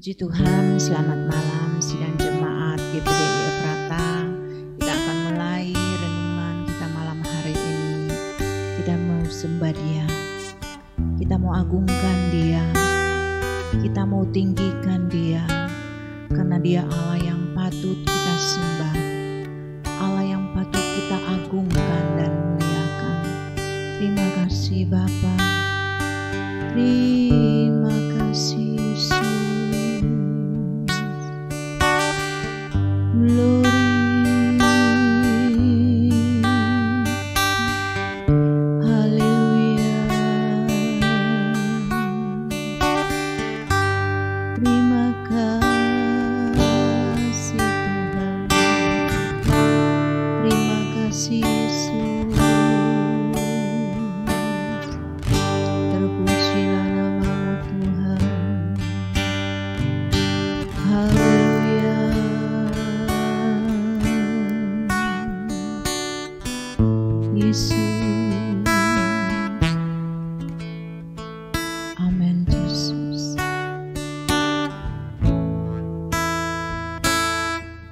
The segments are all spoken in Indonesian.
Puji Tuhan, selamat malam sidang jemaat GPDI Efrata. Kita akan mulai renungan kita malam hari ini. Kita mau sembah Dia, kita mau agungkan Dia, kita mau tinggikan Dia, karena Dia Allah yang patut kita sembah, Allah yang patut kita agungkan dan muliakan. Terima kasih Bapa, terima kasih Yesus. Amin Yesus.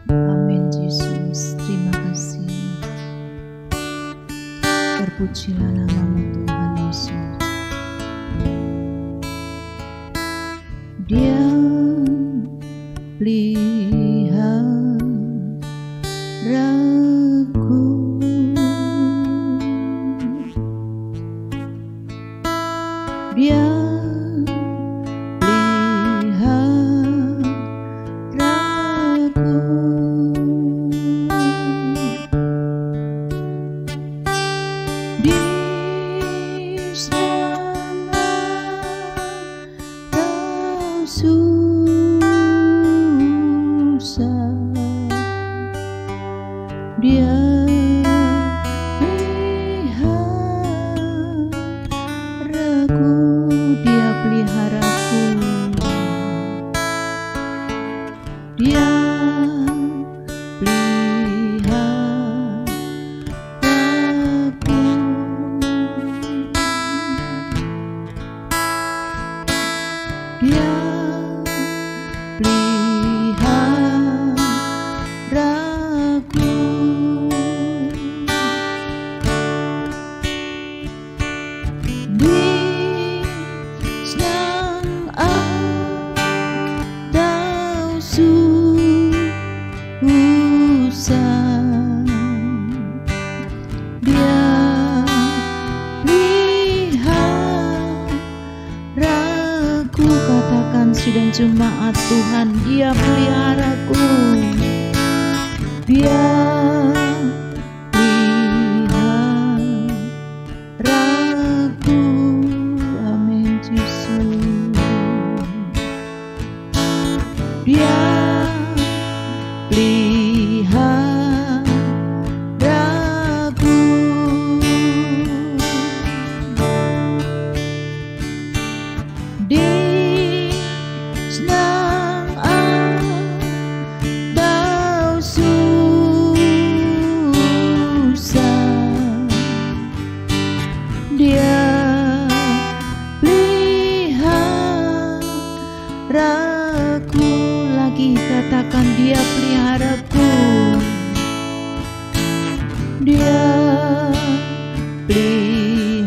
Amin Yesus. Terima kasih. Terpujilah namamu Tuhan Yesus. Dia peliharaku, Dia peliharaku, di sana kau susah, Dia Dia peliharaku, Dia peliharaku, di senang susah, Dia peliharaku. Katakan sidang jemaat, Tuhan Dia peliharaku, Dia peliharaku. Amin Yesus. Dia peliharaku, di senang atau susah, Dia peliharaku. Lagi katakan, Dia peliharaku, Dia peliharaku.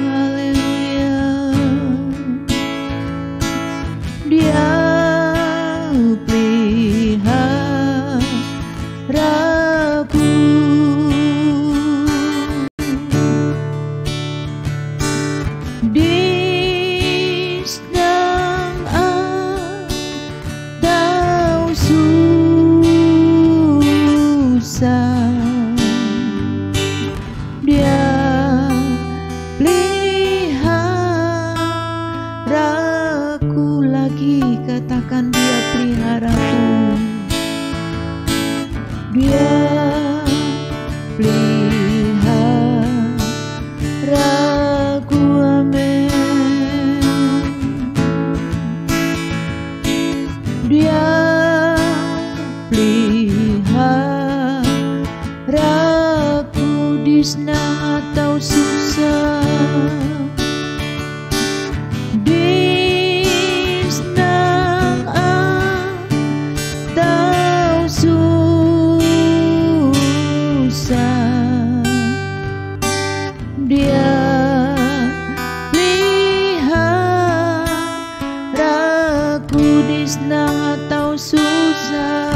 Haleluya. Dia peliharaku, di Dia peliharaku. Lagi katakan, Dia peliharaku, Dia peliharaku. Amin. Dia peliharaku, di senang atau susah, sudi senang atau susah,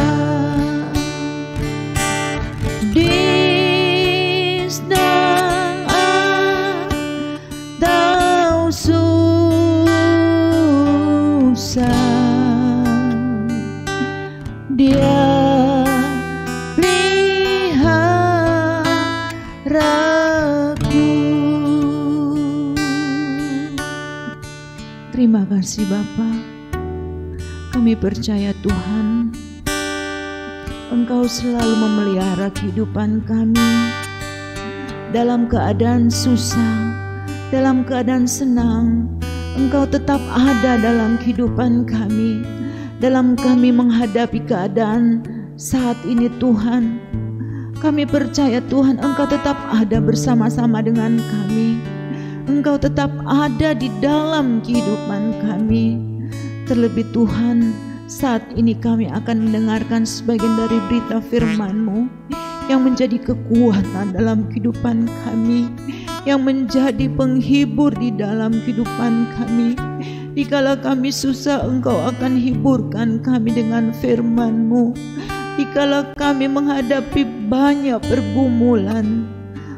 di senang atau susah, Dia peliharaku. Terima kasih Bapa. Kami percaya Tuhan, Engkau selalu memelihara kehidupan kami dalam keadaan susah, dalam keadaan senang. Engkau tetap ada dalam kehidupan kami, dalam kami menghadapi keadaan saat ini Tuhan. Kami percaya Tuhan, Engkau tetap ada bersama-sama dengan kami. Engkau tetap ada di dalam kehidupan kami. Terlebih Tuhan, saat ini kami akan mendengarkan sebagian dari berita firman-Mu yang menjadi kekuatan dalam kehidupan kami, yang menjadi penghibur di dalam kehidupan kami. Dikala kami susah, Engkau akan hiburkan kami dengan firman-Mu. Dikala kami menghadapi banyak pergumulan,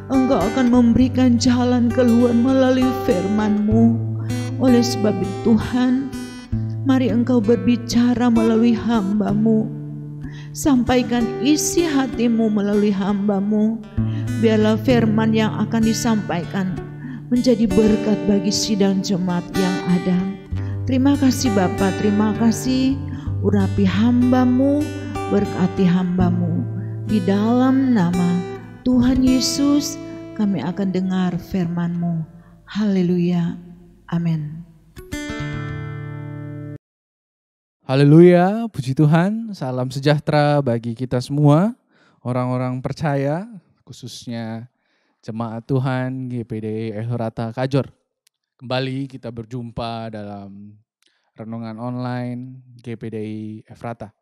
Engkau akan memberikan jalan keluar melalui firman-Mu. Oleh sebab itu Tuhan, mari Engkau berbicara melalui hamba-Mu. Sampaikan isi hati-Mu melalui hamba-Mu. Biarlah firman yang akan disampaikan menjadi berkat bagi sidang jemaat yang ada. Terima kasih Bapa, terima kasih. Urapi hamba-Mu, berkati hamba-Mu. Di dalam nama Tuhan Yesus kami akan dengar firman-Mu. Haleluya. Amin. Haleluya, puji Tuhan. Salam sejahtera bagi kita semua, orang-orang percaya, khususnya jemaat Tuhan GPD Efrata Kajor. Kembali kita berjumpa dalam renungan online GPDI Efrata.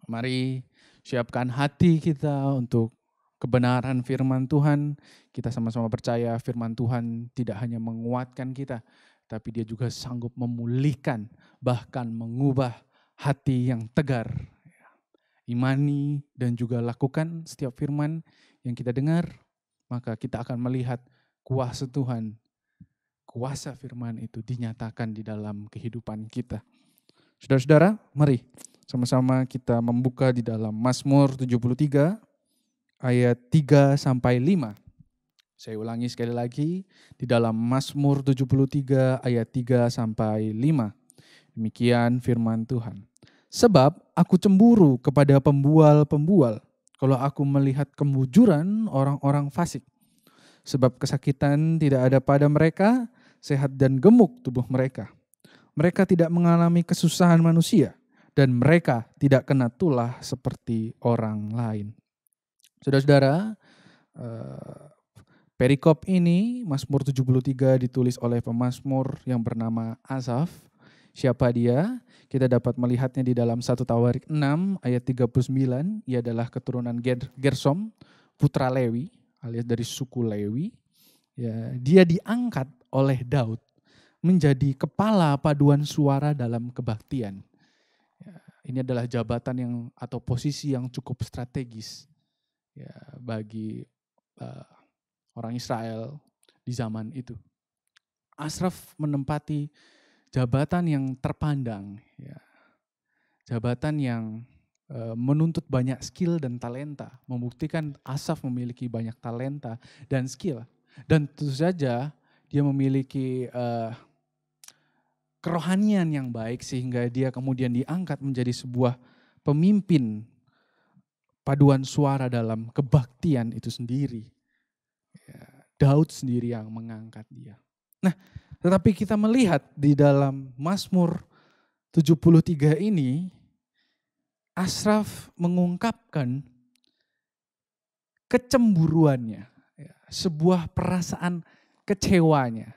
Mari siapkan hati kita untuk kebenaran firman Tuhan. Kita sama-sama percaya firman Tuhan tidak hanya menguatkan kita, tapi dia juga sanggup memulihkan, bahkan mengubah hati yang tegar. Imani dan juga lakukan setiap firman yang kita dengar, maka kita akan melihat kuasa Tuhan. Kuasa firman itu dinyatakan di dalam kehidupan kita. Saudara-saudara, mari sama-sama kita membuka di dalam Mazmur 73 ayat 3-5. Saya ulangi sekali lagi, di dalam Mazmur 73 ayat 3-5. Demikian firman Tuhan. Sebab aku cemburu kepada pembual-pembual, kalau aku melihat kemujuran orang-orang fasik. Sebab kesakitan tidak ada pada mereka, sehat dan gemuk tubuh mereka. Mereka tidak mengalami kesusahan manusia, dan mereka tidak kena tulah seperti orang lain. Saudara-saudara, perikop ini, Mazmur 73 ditulis oleh pemazmur yang bernama Asaf. Siapa dia? Kita dapat melihatnya di dalam 1 Tawarik 6 ayat 39. Ia adalah keturunan Gersom, putra Lewi, alias dari suku Lewi. Ya, dia diangkat oleh Daud menjadi kepala paduan suara dalam kebaktian. Ya, ini adalah jabatan yang atau posisi yang cukup strategis ya, bagi orang Israel di zaman itu. Asraf menempati jabatan yang terpandang, ya. Jabatan yang menuntut banyak skill dan talenta, membuktikan Asaf memiliki banyak talenta dan skill. Dan tentu saja dia memiliki kerohanian yang baik sehingga dia kemudian diangkat menjadi sebuah pemimpin paduan suara dalam kebaktian itu sendiri. Ya, Daud sendiri yang mengangkat dia. Nah, tetapi kita melihat di dalam Mazmur 73 ini, Asraf mengungkapkan kecemburuannya, ya, sebuah perasaan kecewanya,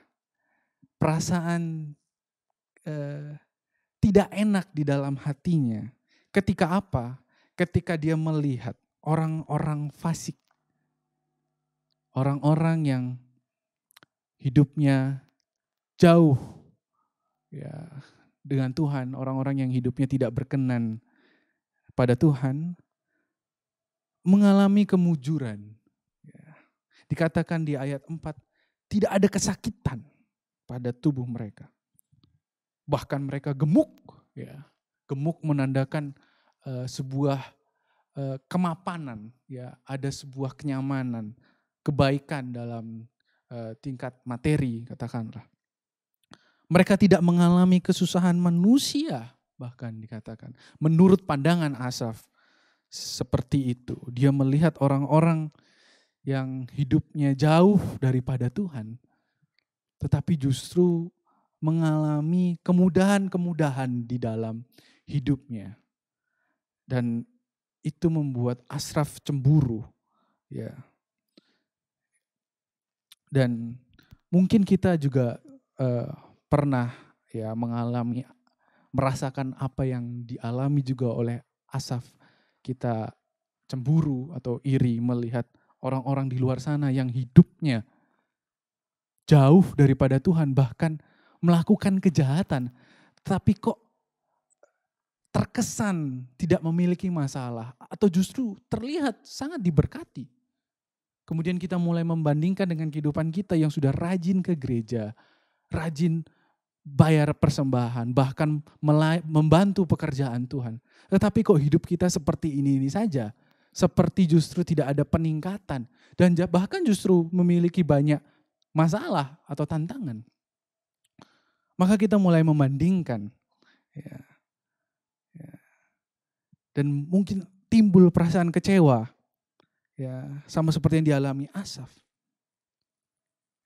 perasaan tidak enak di dalam hatinya. Ketika apa? Ketika dia melihat orang-orang fasik, orang-orang yang hidupnya jauh ya dengan Tuhan, orang-orang yang hidupnya tidak berkenan pada Tuhan, mengalami kemujuran. Dikatakan di ayat 4, tidak ada kesakitan pada tubuh mereka. Bahkan mereka gemuk. Ya. Gemuk menandakan sebuah kemapanan. Ya. Ada sebuah kenyamanan, kebaikan dalam tingkat materi, katakanlah. Mereka tidak mengalami kesusahan manusia, bahkan dikatakan. Menurut pandangan Asaf, seperti itu. Dia melihat orang-orang yang hidupnya jauh daripada Tuhan, tetapi justru mengalami kemudahan-kemudahan di dalam hidupnya. Dan itu membuat Asaf cemburu. Ya. Dan mungkin kita juga pernah ya merasakan apa yang dialami juga oleh Asaf. Kita cemburu atau iri melihat orang-orang di luar sana yang hidupnya jauh daripada Tuhan, bahkan melakukan kejahatan, tapi kok terkesan tidak memiliki masalah atau justru terlihat sangat diberkati. Kemudian kita mulai membandingkan dengan kehidupan kita yang sudah rajin ke gereja, rajin bayar persembahan, bahkan membantu pekerjaan Tuhan. Tetapi kok hidup kita seperti ini saja? Seperti justru tidak ada peningkatan. Dan bahkan justru memiliki banyak masalah atau tantangan. Maka kita mulai membandingkan. Ya. Dan mungkin timbul perasaan kecewa. Ya, sama seperti yang dialami Asaf.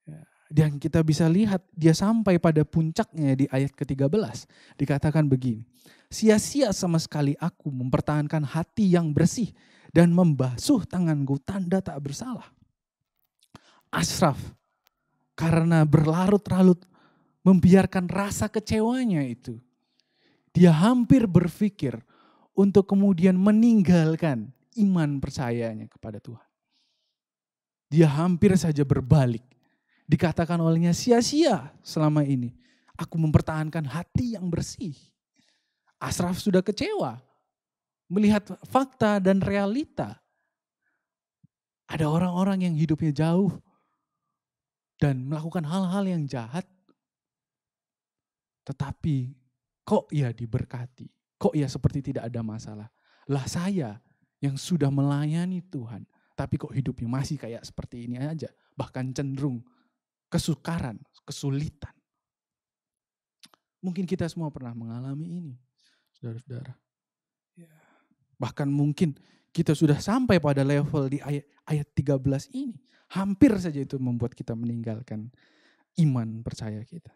Ya. Dan kita bisa lihat dia sampai pada puncaknya di ayat ke-13. Dikatakan begini. Sia-sia sama sekali aku mempertahankan hati yang bersih dan membasuh tanganku tanda tak bersalah. Asaf karena berlarut-larut membiarkan rasa kecewanya itu. Dia hampir berpikir untuk kemudian meninggalkan iman percayanya kepada Tuhan. Dia hampir saja berbalik. Dikatakan olehnya sia-sia selama ini. Aku mempertahankan hati yang bersih. Asaf sudah kecewa. Melihat fakta dan realita. Ada orang-orang yang hidupnya jauh dan melakukan hal-hal yang jahat. Tetapi kok ia diberkati? Kok ia seperti tidak ada masalah? Lah saya yang sudah melayani Tuhan, tapi kok hidupnya masih kayak seperti ini aja. Bahkan cenderung kesukaran, kesulitan. Mungkin kita semua pernah mengalami ini, saudara-saudara. Bahkan mungkin kita sudah sampai pada level di ayat 13 ini. Hampir saja itu membuat kita meninggalkan iman percaya kita.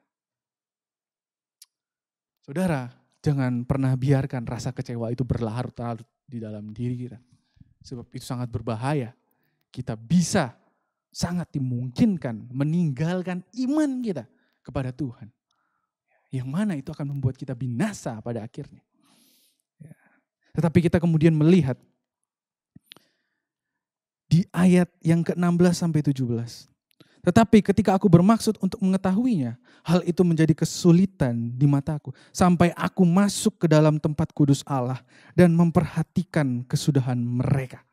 Saudara, jangan pernah biarkan rasa kecewa itu berlarut-larut di dalam diri kita. Sebab itu sangat berbahaya. Kita bisa sangat dimungkinkan meninggalkan iman kita kepada Tuhan. Yang mana itu akan membuat kita binasa pada akhirnya. Tetapi kita kemudian melihat di ayat yang ke-16 sampai 17. Tetapi ketika aku bermaksud untuk mengetahuinya, hal itu menjadi kesulitan di mataku. Sampai aku masuk ke dalam tempat kudus Allah dan memperhatikan kesudahan mereka.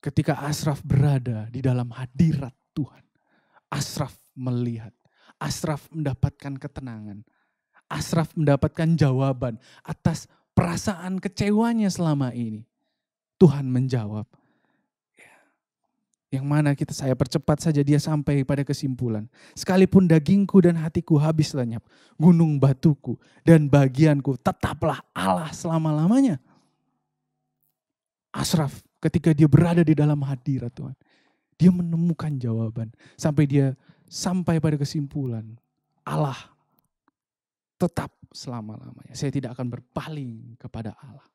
Ketika Asaf berada di dalam hadirat Tuhan, Asaf melihat, Asaf mendapatkan ketenangan, Asaf mendapatkan jawaban atas perasaan kecewanya selama ini. Tuhan menjawab. Yang mana saya percepat saja dia sampai pada kesimpulan. Sekalipun dagingku dan hatiku habis lenyap, gunung batuku dan bagianku tetaplah Allah selama-lamanya. Asaf ketika dia berada di dalam hadirat Tuhan, dia menemukan jawaban. Sampai pada kesimpulan, Allah tetap selama-lamanya. Saya tidak akan berpaling kepada Allah.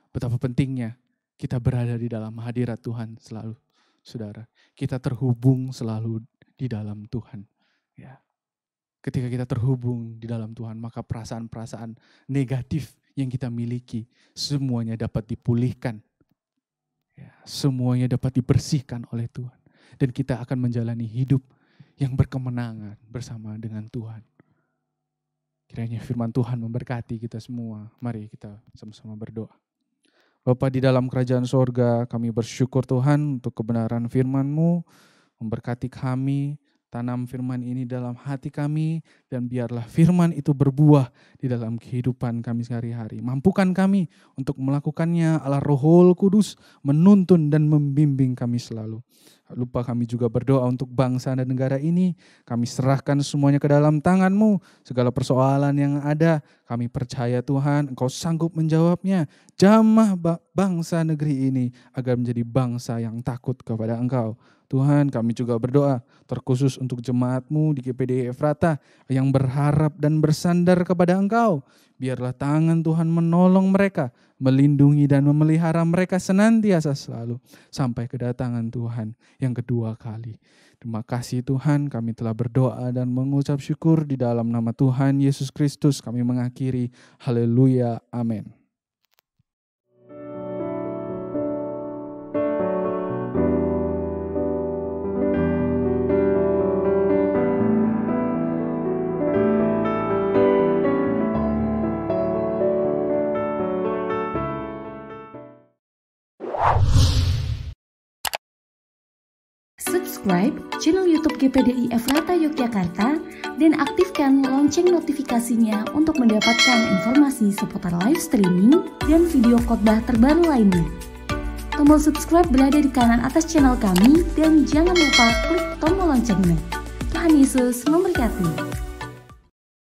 Betapa pentingnya kita berada di dalam hadirat Tuhan selalu, saudara. Kita terhubung selalu di dalam Tuhan. Ya. Ketika kita terhubung di dalam Tuhan, maka perasaan-perasaan negatif yang kita miliki, semuanya dapat dipulihkan. Ya, semuanya dapat dibersihkan oleh Tuhan. Dan kita akan menjalani hidup yang berkemenangan bersama dengan Tuhan. Kiranya firman Tuhan memberkati kita semua. Mari kita sama-sama berdoa. Bapa di dalam kerajaan sorga, kami bersyukur Tuhan untuk kebenaran firman-Mu. Memberkati kami, tanam firman ini dalam hati kami, dan biarlah firman itu berbuah di dalam kehidupan kami sehari-hari. Mampukan kami untuk melakukannya, Allah Roh Kudus menuntun dan membimbing kami selalu. Lupa kami juga berdoa untuk bangsa dan negara ini. Kami serahkan semuanya ke dalam tangan-Mu. Segala persoalan yang ada, kami percaya Tuhan, Engkau sanggup menjawabnya. Jamah bangsa negeri ini agar menjadi bangsa yang takut kepada Engkau. Tuhan, kami juga berdoa terkhusus untuk jemaat-Mu di GPDI Efrata yang berharap dan bersandar kepada Engkau. Biarlah tangan Tuhan menolong mereka, melindungi dan memelihara mereka senantiasa selalu sampai kedatangan Tuhan yang kedua kali. Terima kasih Tuhan, kami telah berdoa dan mengucap syukur di dalam nama Tuhan Yesus Kristus kami mengakhiri. Haleluya, amin. Subscribe channel YouTube GPDI Efrata Yogyakarta dan aktifkan lonceng notifikasinya untuk mendapatkan informasi seputar live streaming dan video khotbah terbaru lainnya. Tombol subscribe berada di kanan atas channel kami dan jangan lupa klik tombol loncengnya. Tuhan Yesus memberkati.